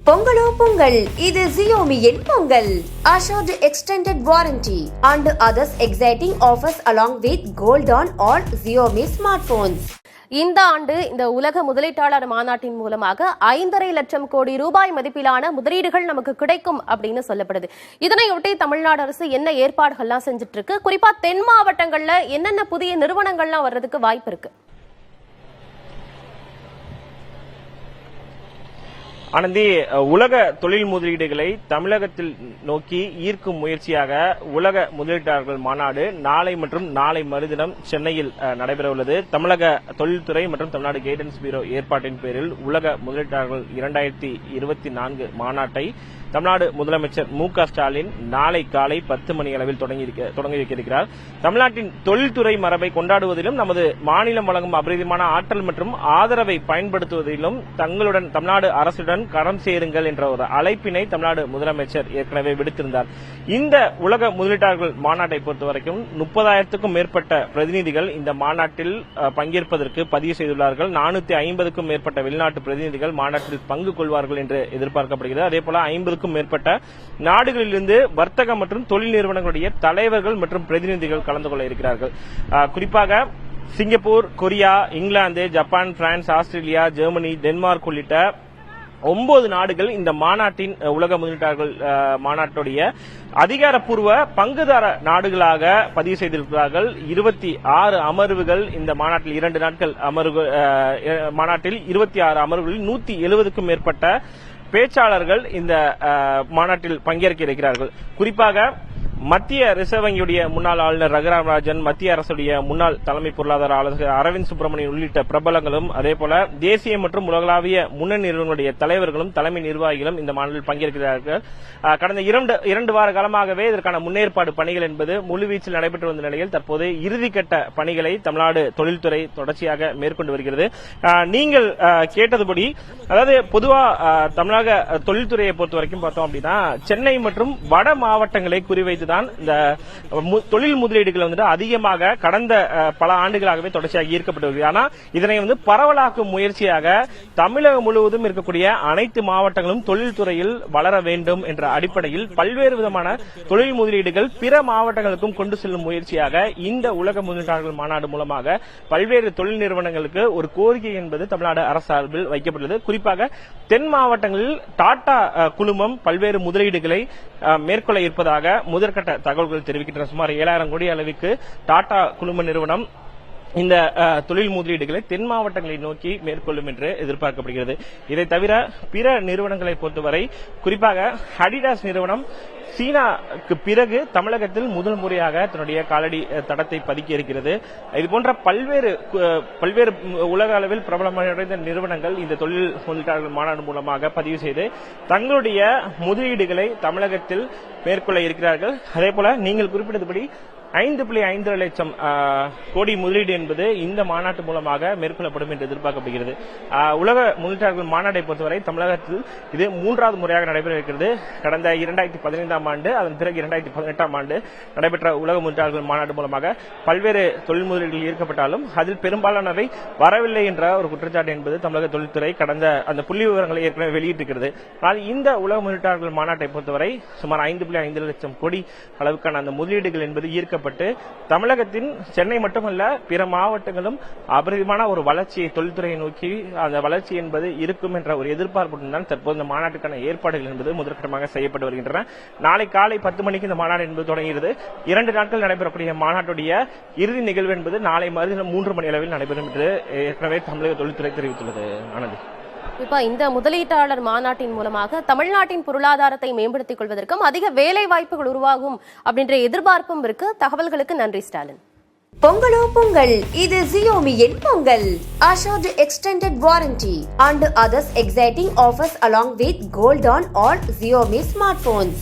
பொங்கலோ பொங்கல், இது Xiaomiயின் Pongal. Assured extended warranty and others exciting offers along with gold on all Xiaomi smartphones. இந்த ஆண்டு இந்த உலக முதலீட்டாளர் மாநாட்டின் மூலமாக 5.5 லட்சம் கோடி ரூபாய் மதிப்பிலான முதலீடுகள் நமக்கு கிடைக்கும் அப்படின்னு சொல்லப்படுது. இதனையொட்டி தமிழ்நாடு அரசு என்ன ஏற்பாடுகள்லாம் செஞ்சுட்டு இருக்கு, குறிப்பா தென் மாவட்டங்கள்ல என்னென்ன புதிய நிறுவனங்கள்லாம் வர்றதுக்கு வாய்ப்பு இருக்கு? ஆனந்தி, உலக தொழில் முதலீடுகளை தமிழகத்தில் நோக்கி ஈர்க்கும் முயற்சியாக உலக முதலீட்டாளர்கள் மாநாடு நாளை மற்றும் நாளை மறுதினம் சென்னையில் நடைபெற உள்ளது. தமிழக தொழில்துறை மற்றும் தமிழ்நாடு கைடன்ஸ் பியூரோ ஏற்பாட்டின் பேரில் உலக முதலீட்டாளர்கள் 2024 மாநாட்டை தமிழ்நாடு முதலமைச்சர் மு.க. ஸ்டாலின் நாளை காலை 10 மணி அளவில் தொடங்கி வைக்கிறார். தமிழ்நாட்டின் தொழில்துறை மரபை கொண்டாடுவதிலும் நமது மாநிலம் வழங்கும் அபரிதமான ஆற்றல் மற்றும் ஆதரவை பயன்படுத்துவதிலும் தங்களுடன் தமிழ்நாடு அரசுடன் கரம் சேருங்கள் என்ற ஒரு அழைப்பினை தமிழ்நாடு முதலமைச்சர் ஏற்கனவே விடுத்திருந்தார். இந்த உலக முதலீட்டாளர்கள் மாநாட்டை பொறுத்தவரைக்கும் 30,000க்கும் மேற்பட்ட பிரதிநிதிகள் இந்த மாநாட்டில் பங்கேற்பதற்கு பதிவு செய்துள்ளார்கள். 450க்கும் மேற்பட்ட வெளிநாட்டு பிரதிநிதிகள் மாநாட்டில் பங்கு கொள்வார்கள் என்று எதிர்பார்க்கப்படுகிறது. அதேபோல 50க்கும் மேற்பட்ட நாடுகளிலிருந்து வர்த்தக மற்றும் தொழில் நிறுவனங்களுடைய தலைவர்கள் மற்றும் பிரதிநிதிகள் கலந்து கொள்ள இருக்கிறார்கள். குறிப்பாக Singapore, Korea, England, Japan, France, Australia, Germany, Denmark உள்ளிட்ட 9 நாடுகள் இந்த மாநாட்டின் உலக முதலீட்டாளர்கள் மாநாட்டுடைய அதிகாரப்பூர்வ பங்குதார நாடுகளாக பதிவு செய்திருக்கிறார்கள். 26 அமர்வுகள் இந்த மாநாட்டில் 2 நாட்கள் மாநாட்டில் 26 அமர்வுகளில் 170க்கும் மேற்பட்ட பேச்சாளர்கள் இந்த மாநாட்டில் பங்கேற்க இருக்கிறார்கள். குறிப்பாக மத்திய ரிசர்வ் வங்கியுடைய முன்னாள் ஆளுநர் ரகுராம் ராஜன், மத்திய அரசுடைய முன்னாள் தலைமை பொருளாதார ஆலோசகர் அரவிந்த் சுப்பிரமணியன் உள்ளிட்ட பிரபலங்களும், அதேபோல தேசிய மற்றும் உலகளாவிய முன்னணி நிறுவனங்களுடைய தலைவர்களும் தலைமை நிர்வாகிகளும் இந்த மாநாட்டில் பங்கேற்கிறார்கள். கடந்த 2 வார காலமாகவே இதற்கான முன்னேற்பாடு பணிகள் என்பது முழுவீச்சில் நடைபெற்று வந்த நிலையில் தற்போது இறுதிக்கட்ட பணிகளை தமிழ்நாடு தொழில்துறை தொடர்ச்சியாக மேற்கொண்டு வருகிறது. நீங்கள் கேட்டதுபடி, அதாவது பொதுவா தமிழக தொழில்துறையை பொறுத்த வரைக்கும் பார்த்தோம் அப்படின்னா சென்னை மற்றும் வட மாவட்டங்களை குறிவைத்து தான் இந்த தொழில் முதலீடுகள் வந்துட்டு அதிகமாக கடந்த பல ஆண்டுகளாகவே தொடர்ச்சியாக ஈர்க்கப்பட்டு வருகிறது. ஆனா இதனை பரவலாக்கும் முயற்சியாக தமிழகம் முழுவதும் இருக்கக்கூடிய அனைத்து மாவட்டங்களும் தொழில்துறையில் வளர வேண்டும் என்ற அடிப்படையில் பல்வேறு விதமான தொழில் முதலீடுகள் பிற மாவட்டங்களுக்கும் கொண்டு செல்லும் முயற்சியாக இந்த உலக முதலீட்டாளர்கள் மாநாடு மூலமாக பல்வேறு தொழில் நிறுவனங்களுக்கு ஒரு கோரிக்கை என்பது தமிழ்நாடு அரசு சார்பில் வைக்கப்பட்டுள்ளது. குறிப்பாக தென் மாவட்டங்களில் டாடா குழுமம் பல்வேறு முதலீடுகளை மேற்கொள்ள இருப்பதாக முதற்கட்ட தகவல்கள் தெரிவிக்கின்றன. சுமார் 7,000 கோடி அளவுக்கு டாடா குழும நிறுவனம் இந்த தொழில் முதலீடுகளை தென் மாவட்டங்களை நோக்கி மேற்கொள்ளும் என்று எதிர்பார்க்கப்படுகிறது. இதை தவிர பிற நிறுவனங்களை பொறுத்தவரை குறிப்பாக அடிடாஸ் நிறுவனம் சீனாக்கு பிறகு தமிழகத்தில் முதல் முறையாக தன்னுடைய காலடி தடத்தை பதுக்கி இருக்கிறது. இதுபோன்ற பல்வேறு உலக அளவில் பிரபலமடைந்த நிறுவனங்கள் இந்த தொழில் முதலீட்டாளர்கள் மாநாடு மூலமாக பதிவு செய்து தங்களுடைய முதலீடுகளை தமிழகத்தில் மேற்கொள்ள இருக்கிறார்கள். அதேபோல நீங்கள் குறிப்பிட்டபடி 5.5 லட்சம் கோடி முதலீடு என்பது இந்த மாநாட்டு மூலமாக மேற்கொள்ளப்படும் என்று எதிர்பார்க்கப்படுகிறது. உலக முதலீட்டாளர்கள் மாநாட்டை பொறுத்தவரை தமிழகத்தில் இது 3வது முறையாக நடைபெற இருக்கிறது. கடந்த 2015ஆம் ஆண்டு, அதன் பிறகு 2018ஆம் ஆண்டு நடைபெற்ற உலக முதலீட்டாளர்கள் மாநாடு மூலமாக பல்வேறு தொழில் முதலீடுகள் ஈர்க்கப்பட்டாலும் அதில் பெரும்பாலானவை வரவில்லை என்ற ஒரு குற்றச்சாட்டு என்பது தமிழக தொழில்துறை கடந்த அந்த புள்ளி விவரங்களை ஏற்கனவே வெளியிட்டிருக்கிறது. ஆனால் இந்த உலக முதலீட்டாளர்கள் மாநாட்டை பொறுத்தவரை சுமார் 5.5 லட்சம் கோடி அளவுக்கான அந்த முதலீடுகள் என்பது ஈர்க்கப்பட்டு தமிழகத்தின் சென்னை மட்டுமல்ல பிற மாவட்டங்களும் அபரிதமான ஒரு வளர்ச்சியை தொழில்துறையை நோக்கி அந்த வளர்ச்சி என்பது இருக்கும் என்ற ஒரு எதிர்பார்ப்புடன் தான் தற்போது இந்த மாநாட்டுக்கான ஏற்பாடுகள் என்பது முதற்கட்டமாக செய்யப்பட்டு வருகின்றன. நாளை காலை 10 மணிக்கு இந்த மாநாடு என்பது தொடங்குகிறது. 2 நாட்கள் நடைபெறக்கூடிய மாநாட்டுடைய இறுதி நிகழ்வு என்பது நாளை மறுதினம் 3 மணி அளவில் நடைபெறும் என்று ஏற்கனவே தமிழக தொழில்துறை தெரிவித்துள்ளது. ஆனந்தி, இப்ப இந்த முதலீட்டாளர் மாநாட்டின் மூலமாக தமிழ்நாட்டின் பொருளாதாரத்தை மேம்படுத்திக் கொள்வதற்கும் அதிக வேலை வாய்ப்புகள் உருவாகும் அப்படின்ற எதிர்பார்ப்பும் இருக்கு. தகவல்களுக்கு நன்றி ஸ்டாலின். பொங்கலோ பொங்கல், இது Xiaomiயின் Pongal. Assured extended warranty and others exciting offers along with gold on all Xiaomi smartphones.